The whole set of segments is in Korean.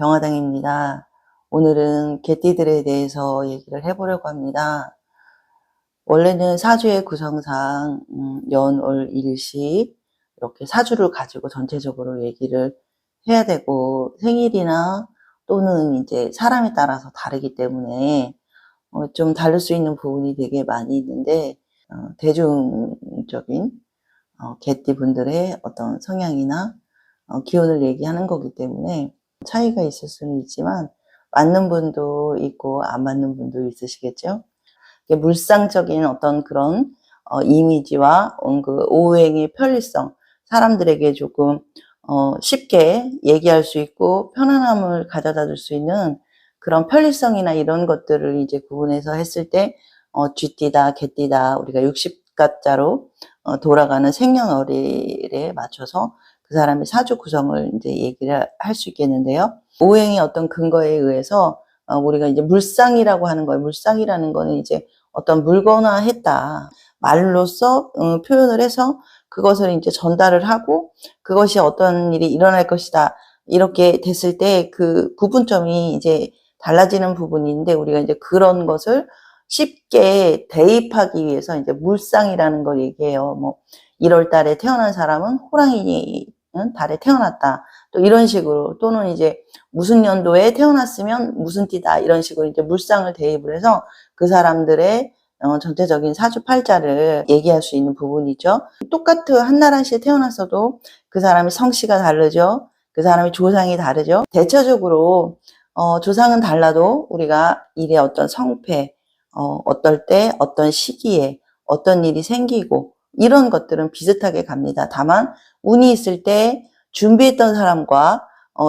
병화당입니다. 오늘은 개띠들에 대해서 얘기를 해보려고 합니다. 원래는 사주의 구성상 연, 월, 일시 이렇게 사주를 가지고 전체적으로 얘기를 해야 되고, 생일이나 또는 이제 사람에 따라서 다르기 때문에 좀 다를 수 있는 부분이 되게 많이 있는데, 대중적인 개띠 분들의 어떤 성향이나 기운을 얘기하는 거기 때문에 차이가 있을 수는 있지만 맞는 분도 있고 안 맞는 분도 있으시겠죠. 물상적인 어떤 그런 이미지와 그 오행의 편리성, 사람들에게 조금 쉽게 얘기할 수 있고 편안함을 가져다 줄 수 있는 그런 편리성이나 이런 것들을 이제 구분해서 했을 때 쥐띠다, 개띠다, 우리가 60가자로 돌아가는 생년월일에 맞춰서 그 사람의 사주 구성을 이제 얘기를 할 수 있겠는데요. 오행의 어떤 근거에 의해서 우리가 이제 물상이라고 하는 거예요. 물상이라는 거는 이제 어떤 물건화했다. 말로써 표현을 해서 그것을 이제 전달을 하고 그것이 어떤 일이 일어날 것이다. 이렇게 됐을 때 그 구분점이 이제 달라지는 부분인데 우리가 이제 그런 것을 쉽게 대입하기 위해서 이제 물상이라는 걸 얘기해요. 뭐 1월 달에 태어난 사람은 호랑이는 달에 태어났다. 또 이런 식으로 또는 이제 무슨 연도에 태어났으면 무슨 띠다. 이런 식으로 이제 물상을 대입을 해서 그 사람들의 전체적인 사주팔자를 얘기할 수 있는 부분이죠. 똑같은 한나라시에 태어났어도 그 사람의 성씨가 다르죠. 그 사람의 조상이 다르죠. 대체적으로 조상은 달라도 우리가 일의 어떤 성패, 어떨 때 어떤 시기에 어떤 일이 생기고 이런 것들은 비슷하게 갑니다. 다만 운이 있을 때 준비했던 사람과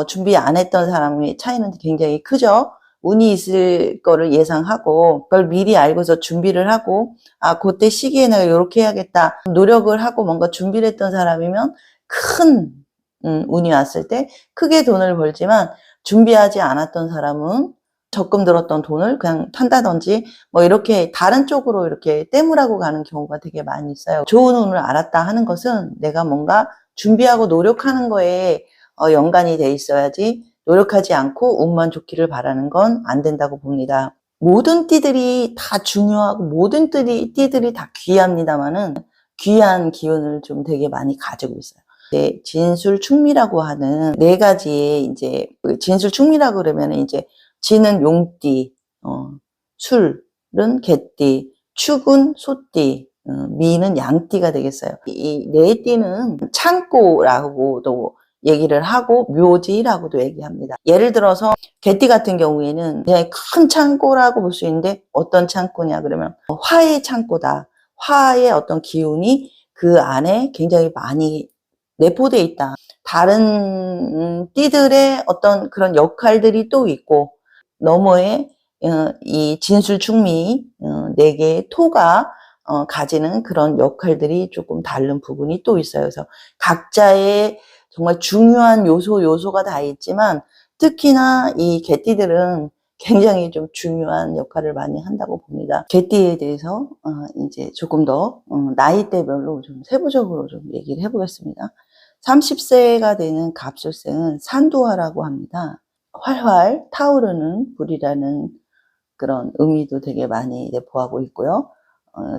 준비 안 했던 사람의 차이는 굉장히 크죠. 운이 있을 거를 예상하고 그걸 미리 알고서 준비를 하고 그때 시기에 내가 이렇게 해야겠다 노력을 하고 뭔가 준비를 했던 사람이면 큰 운이 왔을 때 크게 돈을 벌지만 준비하지 않았던 사람은 적금 들었던 돈을 그냥 탄다든지 뭐 이렇게 다른 쪽으로 이렇게 떼물하고 가는 경우가 되게 많이 있어요. 좋은 운을 알았다 하는 것은 내가 뭔가 준비하고 노력하는 거에 연관이 돼 있어야지 노력하지 않고 운만 좋기를 바라는 건 안 된다고 봅니다. 모든 띠들이 다 중요하고 모든 띠들이 다 귀합니다만은 귀한 기운을 좀 되게 많이 가지고 있어요. 진술충미라고 하는 네 가지의 이제 진술충미라고 그러면 이제 진은 용띠, 술은 개띠, 축은 소띠, 미는 양띠가 되겠어요. 이 네 띠는 창고라고도 얘기를 하고 묘지라고도 얘기합니다. 예를 들어서 개띠 같은 경우에는 그냥 큰 창고라고 볼 수 있는데 어떤 창고냐 그러면 화의 창고다. 화의 어떤 기운이 그 안에 굉장히 많이 내포되어 있다. 다른 띠들의 어떤 그런 역할들이 또 있고 너머에 이 진술충미 네 개의 토가 가지는 그런 역할들이 조금 다른 부분이 또 있어요. 그래서 각자의 정말 중요한 요소가 다 있지만 특히나 이 개띠들은 굉장히 좀 중요한 역할을 많이 한다고 봅니다. 개띠에 대해서 이제 조금 더 나이대별로 좀 세부적으로 좀 얘기를 해보겠습니다. 30세가 되는 갑술생은 산두화라고 합니다. 활활 타오르는 불이라는 그런 의미도 되게 많이 내포하고 있고요.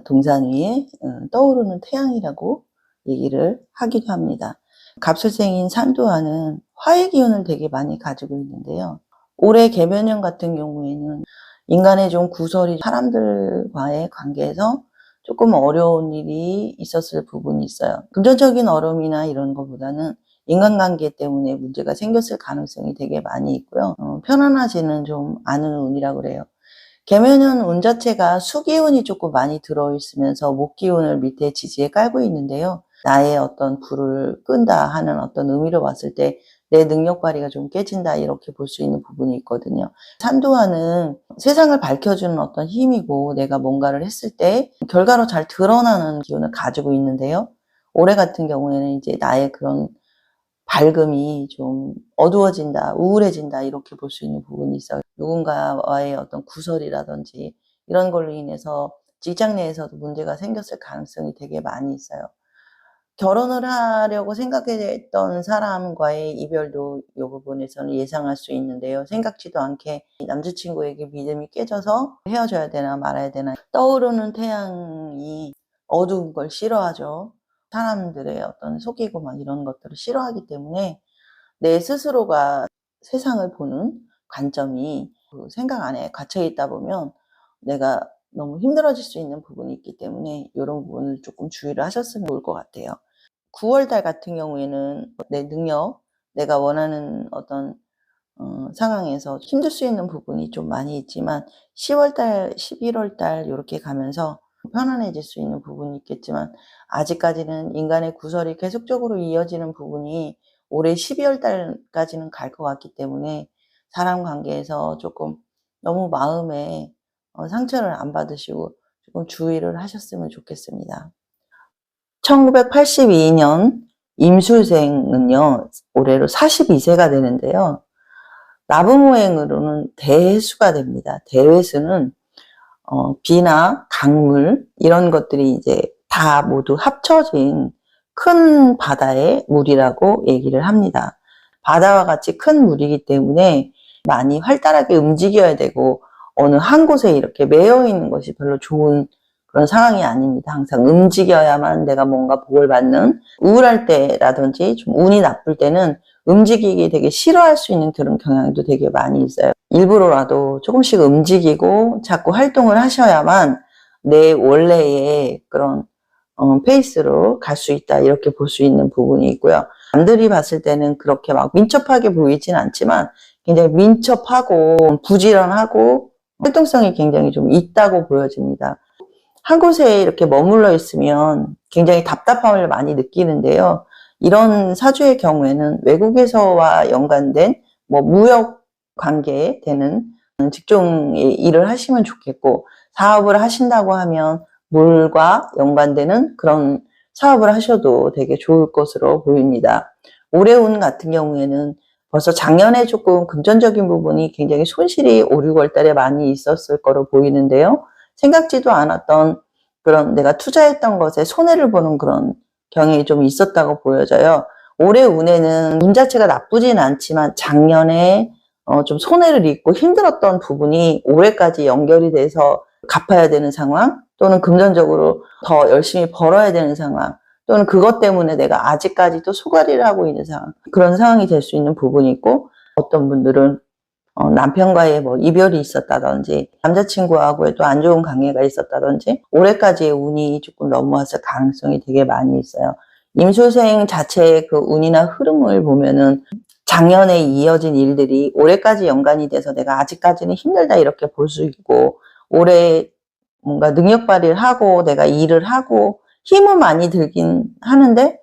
동산 위에 떠오르는 태양이라고 얘기를 하기도 합니다. 갑술생인 산두화는 화의 기운을 되게 많이 가지고 있는데요. 올해 개변년 같은 경우에는 인간의 좀 구설이 사람들과의 관계에서 조금 어려운 일이 있었을 부분이 있어요. 금전적인 어려움이나 이런 것보다는 인간관계 때문에 문제가 생겼을 가능성이 되게 많이 있고요. 편안하지는 좀 않은 운이라고 그래요. 개면은 운 자체가 수기운이 조금 많이 들어있으면서 목기운을 밑에 지지에 깔고 있는데요. 나의 어떤 불을 끈다 하는 어떤 의미로 봤을 때 내 능력 발휘가 좀 깨진다 이렇게 볼 수 있는 부분이 있거든요. 산도화는 세상을 밝혀주는 어떤 힘이고 내가 뭔가를 했을 때 결과로 잘 드러나는 기운을 가지고 있는데요. 올해 같은 경우에는 이제 나의 그런 밝음이 좀 어두워진다, 우울해진다 이렇게 볼 수 있는 부분이 있어요. 누군가와의 어떤 구설이라든지 이런 걸로 인해서 직장 내에서도 문제가 생겼을 가능성이 되게 많이 있어요. 결혼을 하려고 생각했던 사람과의 이별도 이 부분에서는 예상할 수 있는데요. 생각지도 않게 남자친구에게 믿음이 깨져서 헤어져야 되나 말아야 되나. 떠오르는 태양이 어두운 걸 싫어하죠. 사람들의 어떤 속이고 막 이런 것들을 싫어하기 때문에 내 스스로가 세상을 보는 관점이 그 생각 안에 갇혀 있다 보면 내가 너무 힘들어질 수 있는 부분이 있기 때문에 이런 부분을 조금 주의를 하셨으면 좋을 것 같아요. 9월 달 같은 경우에는 내 능력, 내가 원하는 어떤 상황에서 힘들 수 있는 부분이 좀 많이 있지만 10월 달, 11월 달 이렇게 가면서 편안해질 수 있는 부분이 있겠지만 아직까지는 인간의 구설이 계속적으로 이어지는 부분이 올해 12월 달까지는 갈 것 같기 때문에 사람 관계에서 조금 너무 마음에 상처를 안 받으시고 조금 주의를 하셨으면 좋겠습니다. 1982년 임수생은요, 올해로 42세가 되는데요. 나부모행으로는 대수가 됩니다. 대회수는 비나 강물 이런 것들이 이제 다 모두 합쳐진 큰 바다의 물이라고 얘기를 합니다. 바다와 같이 큰 물이기 때문에 많이 활달하게 움직여야 되고 어느 한 곳에 이렇게 매여 있는 것이 별로 좋은 그런 상황이 아닙니다. 항상 움직여야만 내가 뭔가 복을 받는, 우울할 때라든지 좀 운이 나쁠 때는 움직이기 되게 싫어할 수 있는 그런 경향도 되게 많이 있어요. 일부러라도 조금씩 움직이고 자꾸 활동을 하셔야만 내 원래의 그런 페이스로 갈 수 있다, 이렇게 볼 수 있는 부분이 있고요. 남들이 봤을 때는 그렇게 막 민첩하게 보이진 않지만 굉장히 민첩하고 부지런하고 활동성이 굉장히 좀 있다고 보여집니다. 한 곳에 이렇게 머물러 있으면 굉장히 답답함을 많이 느끼는데요. 이런 사주의 경우에는 외국에서와 연관된 뭐 무역 관계에 되는 직종의 일을 하시면 좋겠고, 사업을 하신다고 하면 물과 연관되는 그런 사업을 하셔도 되게 좋을 것으로 보입니다. 올해 운 같은 경우에는 벌써 작년에 조금 금전적인 부분이 굉장히 손실이 5, 6월 달에 많이 있었을 거로 보이는데요. 생각지도 않았던 그런 내가 투자했던 것에 손해를 보는 그런 경향이 좀 있었다고 보여져요. 올해 운에는 운 자체가 나쁘진 않지만 작년에 좀 손해를 입고 힘들었던 부분이 올해까지 연결이 돼서 갚아야 되는 상황, 또는 금전적으로 더 열심히 벌어야 되는 상황, 또는 그것 때문에 내가 아직까지도 소가리를 하고 있는 상황, 그런 상황이 될 수 있는 부분이 있고, 어떤 분들은 남편과의 뭐 이별이 있었다든지 남자친구하고의 또 안 좋은 관계가 있었다든지 올해까지의 운이 조금 넘어왔을 가능성이 되게 많이 있어요. 임수생 자체의 그 운이나 흐름을 보면은 작년에 이어진 일들이 올해까지 연관이 돼서 내가 아직까지는 힘들다 이렇게 볼 수 있고, 올해 뭔가 능력 발휘를 하고 내가 일을 하고 힘은 많이 들긴 하는데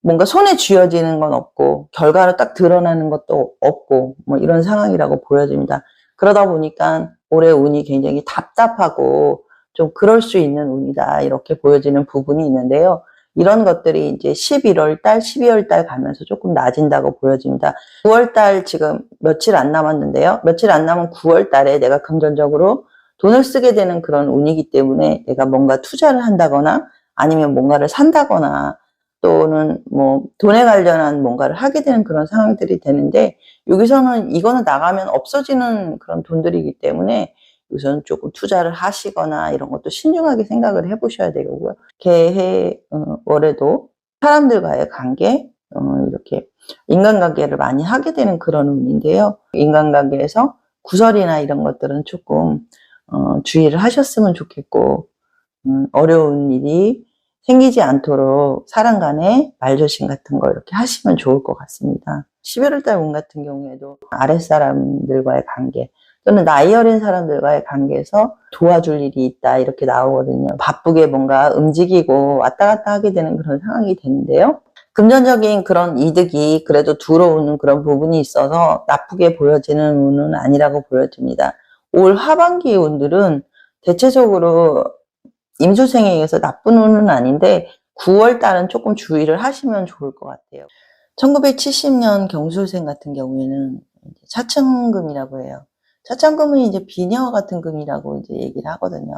뭔가 손에 쥐어지는 건 없고 결과로 딱 드러나는 것도 없고 뭐 이런 상황이라고 보여집니다. 그러다 보니까 올해 운이 굉장히 답답하고 좀 그럴 수 있는 운이다, 이렇게 보여지는 부분이 있는데요. 이런 것들이 이제 11월 달, 12월 달 가면서 조금 낮아진다고 보여집니다. 9월 달 지금 며칠 안 남았는데요. 며칠 안 남은 9월 달에 내가 금전적으로 돈을 쓰게 되는 그런 운이기 때문에 내가 뭔가 투자를 한다거나 아니면 뭔가를 산다거나 또는 뭐 돈에 관련한 뭔가를 하게 되는 그런 상황들이 되는데, 여기서는 이거는 나가면 없어지는 그런 돈들이기 때문에 여기서는 조금 투자를 하시거나 이런 것도 신중하게 생각을 해보셔야 되고요. 개해 월에도 사람들과의 관계, 이렇게 인간관계를 많이 하게 되는 그런 운인데요. 인간관계에서 구설이나 이런 것들은 조금 주의를 하셨으면 좋겠고, 어려운 일이 생기지 않도록 사람 간의 말조심 같은 거 이렇게 하시면 좋을 것 같습니다. 11월 달 운 같은 경우에도 아랫사람들과의 관계 또는 나이 어린 사람들과의 관계에서 도와줄 일이 있다, 이렇게 나오거든요. 바쁘게 뭔가 움직이고 왔다 갔다 하게 되는 그런 상황이 되는데요. 금전적인 그런 이득이 그래도 들어오는 그런 부분이 있어서 나쁘게 보여지는 운은 아니라고 보여집니다. 올 하반기 운들은 대체적으로 임수생에 의해서 나쁜 운은 아닌데 9월 달은 조금 주의를 하시면 좋을 것 같아요. 1970년 경술생 같은 경우에는 차천금이라고 해요. 차천금은 이제 비녀 같은 금이라고 이제 얘기를 하거든요.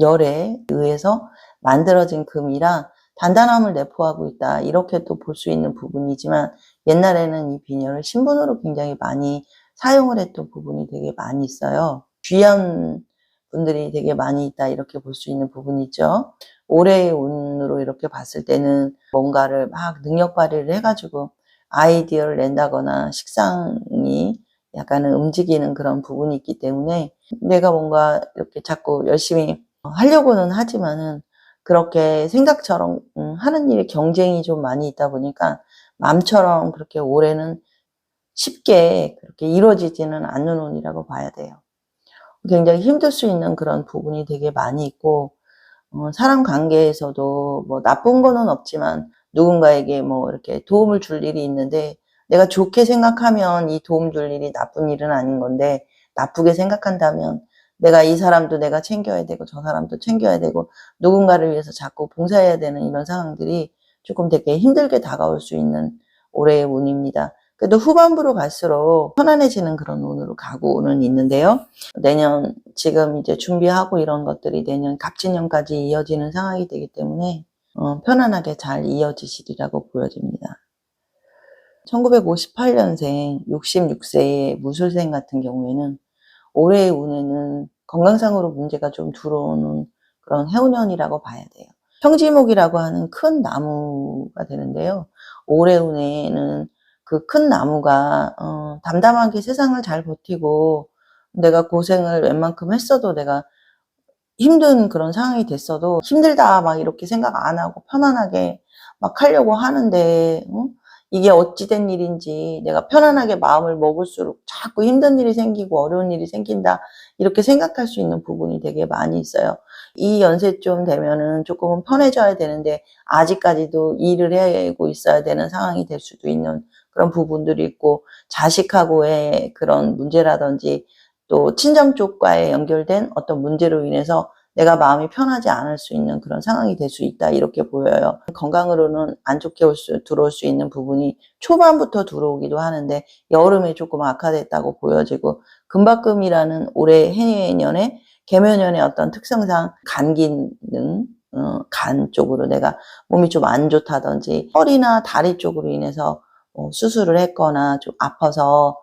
열에 의해서 만들어진 금이라 단단함을 내포하고 있다. 이렇게 또 볼 수 있는 부분이지만 옛날에는 이 비녀를 신분으로 굉장히 많이 사용을 했던 부분이 되게 많이 있어요. 귀한 분들이 되게 많이 있다. 이렇게 볼 수 있는 부분이 있죠. 올해의 운으로 이렇게 봤을 때는 뭔가를 막 능력 발휘를 해가지고 아이디어를 낸다거나 식상이 약간은 움직이는 그런 부분이 있기 때문에 내가 뭔가 이렇게 자꾸 열심히 하려고는 하지만은 그렇게 생각처럼 하는 일에 경쟁이 좀 많이 있다 보니까 마음처럼 그렇게 올해는 쉽게 그렇게 이루어지지는 않는 운이라고 봐야 돼요. 굉장히 힘들 수 있는 그런 부분이 되게 많이 있고 사람 관계에서도 뭐 나쁜 거는 없지만 누군가에게 뭐 이렇게 도움을 줄 일이 있는데 내가 좋게 생각하면 이 도움 줄 일이 나쁜 일은 아닌 건데 나쁘게 생각한다면 내가 이 사람도 내가 챙겨야 되고 저 사람도 챙겨야 되고 누군가를 위해서 자꾸 봉사해야 되는 이런 상황들이 조금 되게 힘들게 다가올 수 있는 올해의 운입니다. 그래도 후반부로 갈수록 편안해지는 그런 운으로 가고는 있는데요. 내년 지금 이제 준비하고 이런 것들이 내년 갑진년까지 이어지는 상황이 되기 때문에 편안하게 잘 이어지시리라고 보여집니다. 1958년생 66세의 무술생 같은 경우에는 올해의 운에는 건강상으로 문제가 좀 들어오는 그런 해운년이라고 봐야 돼요. 평지목이라고 하는 큰 나무가 되는데요. 올해 운에는 그 큰 나무가 담담하게 세상을 잘 버티고 내가 고생을 웬만큼 했어도 내가 힘든 그런 상황이 됐어도 힘들다 막 이렇게 생각 안 하고 편안하게 막 하려고 하는데 이게 어찌된 일인지 내가 편안하게 마음을 먹을수록 자꾸 힘든 일이 생기고 어려운 일이 생긴다 이렇게 생각할 수 있는 부분이 되게 많이 있어요. 이 연세쯤 되면은 조금은 편해져야 되는데 아직까지도 일을 해야고 있어야 되는 상황이 될 수도 있는 그런 부분들이 있고 자식하고의 그런 문제라든지 또 친정 쪽과의 연결된 어떤 문제로 인해서 내가 마음이 편하지 않을 수 있는 그런 상황이 될 수 있다 이렇게 보여요. 건강으로는 안 좋게 들어올 수 있는 부분이 초반부터 들어오기도 하는데 여름에 조금 악화됐다고 보여지고 금박금이라는 올해 해년에 개묘년의 어떤 특성상 간 기능 간 쪽으로 내가 몸이 좀 안 좋다든지 허리나 다리 쪽으로 인해서 수술을 했거나 좀 아파서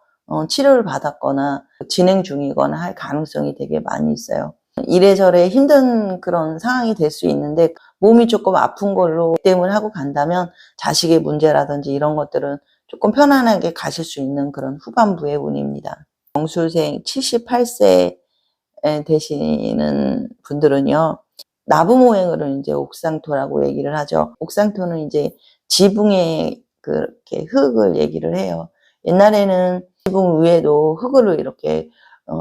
치료를 받았거나 진행 중이거나 할 가능성이 되게 많이 있어요. 이래저래 힘든 그런 상황이 될 수 있는데 몸이 조금 아픈 걸로 액땜을 하고 간다면 자식의 문제라든지 이런 것들은 조금 편안하게 가실 수 있는 그런 후반부의 운입니다. 경술생 78세 되시는 분들은요. 나부모행을 이제 옥상토라고 얘기를 하죠. 옥상토는 이제 지붕에 그렇게 흙을 얘기를 해요. 옛날에는 지붕 위에도 흙으로 이렇게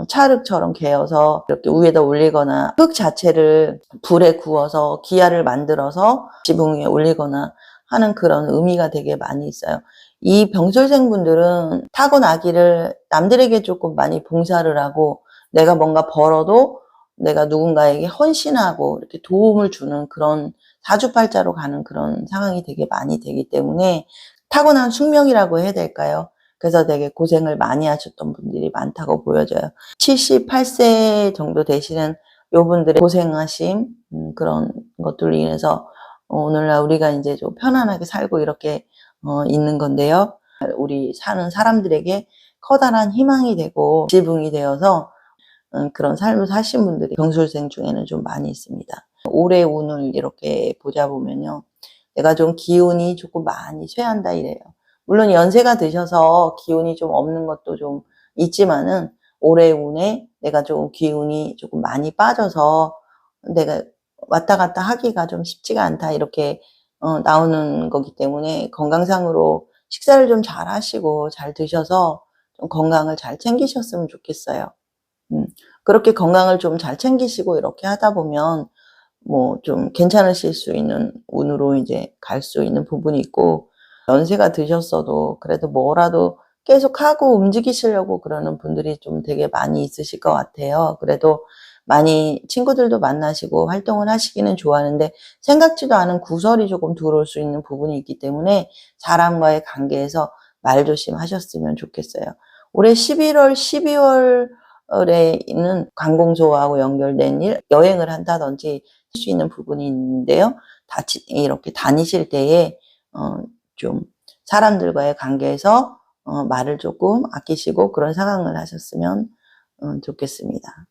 찰흙처럼 개어서 이렇게 위에다 올리거나 흙 자체를 불에 구워서 기야를 만들어서 지붕 위에 올리거나 하는 그런 의미가 되게 많이 있어요. 이 병술생분들은 타고나기를 남들에게 조금 많이 봉사를 하고 내가 뭔가 벌어도 내가 누군가에게 헌신하고 이렇게 도움을 주는 그런 사주팔자로 가는 그런 상황이 되게 많이 되기 때문에 타고난 숙명이라고 해야 될까요? 그래서 되게 고생을 많이 하셨던 분들이 많다고 보여져요. 78세 정도 되시는 요분들의 고생하심 그런 것들로 인해서 오늘날 우리가 이제 좀 편안하게 살고 이렇게 있는 건데요. 우리 사는 사람들에게 커다란 희망이 되고 지붕이 되어서 그런 삶을 사신 분들이 병술생 중에는 좀 많이 있습니다. 올해 운을 이렇게 보자 보면요. 내가 좀 기운이 조금 많이 쇠한다 이래요. 물론 연세가 드셔서 기운이 좀 없는 것도 좀 있지만은 올해 운에 내가 좀 기운이 조금 많이 빠져서 내가 왔다 갔다 하기가 좀 쉽지가 않다 이렇게 나오는 거기 때문에 건강상으로 식사를 좀 잘 하시고 잘 드셔서 좀 건강을 잘 챙기셨으면 좋겠어요. 그렇게 건강을 좀 잘 챙기시고 이렇게 하다 보면 뭐 좀 괜찮으실 수 있는 운으로 이제 갈 수 있는 부분이 있고 연세가 드셨어도 그래도 뭐라도 계속 하고 움직이시려고 그러는 분들이 좀 되게 많이 있으실 것 같아요. 그래도 많이 친구들도 만나시고 활동을 하시기는 좋아하는데 생각지도 않은 구설이 조금 들어올 수 있는 부분이 있기 때문에 사람과의 관계에서 말조심 하셨으면 좋겠어요. 올해 11월, 12월에는 관공서하고 연결된 일, 여행을 한다든지 할 수 있는 부분이 있는데요. 이렇게 다니실 때에 좀 사람들과의 관계에서 말을 조금 아끼시고 그런 상황을 하셨으면 좋겠습니다.